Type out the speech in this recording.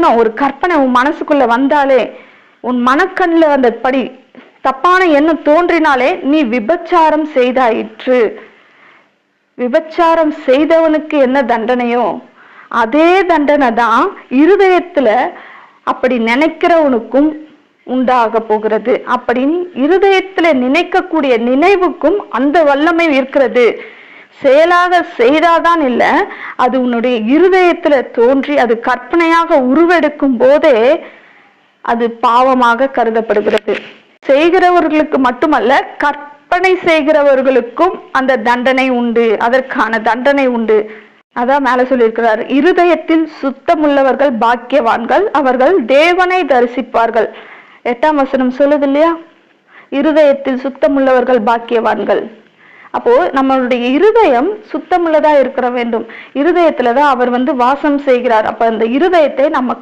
எண்ணம், ஒரு கற்பனை உன் மனசுக்குள்ள வந்தாலே, உன் மனக்கண்ணில் அந்த படி தப்பான எண்ணம் தோன்றினாலே நீ விபச்சாரம் செய்தாயிற்று. விபச்சாரம் செய்தவனுக்கு என்ன தண்டனையோ அதே தண்டனை தான் இருதயத்துல அப்படி நினைக்கிறவனுக்கும் உண்டாக போகிறது. அப்படின்னு இருதயத்துல நினைக்கக்கூடிய நினைவுக்கும் அந்த வல்லமை இருக்கிறது. செயலாக செய்தாதான் இல்லை, அது உன்னுடைய இருதயத்துல தோன்றி அது கற்பனையாக உருவெடுக்கும் போதே அது பாவமாக கருதப்படுகிறது. செய்கிறவர்களுக்கு மட்டுமல்ல, கற்பனை செய்கிறவர்களுக்கும் அந்த தண்டனை உண்டு, அதற்கான தண்டனை உண்டு. அதான் மேல சொல்லியிருக்கிறார், இருதயத்தில் சுத்தமுள்ளவர்கள் பாக்கியவான்கள், அவர்கள் தேவனை தரிசிப்பார்கள். 8ஆம் வசனம் சொல்லுது இல்லையா, இருதயத்தில் சுத்தமுள்ளவர்கள் பாக்கியவான்கள். அப்போ நம்மளுடைய இருதயம் சுத்தமுள்ளதா இருக்கிற வேண்டும். இருதயத்துலதான் அவர் வாசம் செய்கிறார். அப்ப அந்த இருதயத்தை நம்ம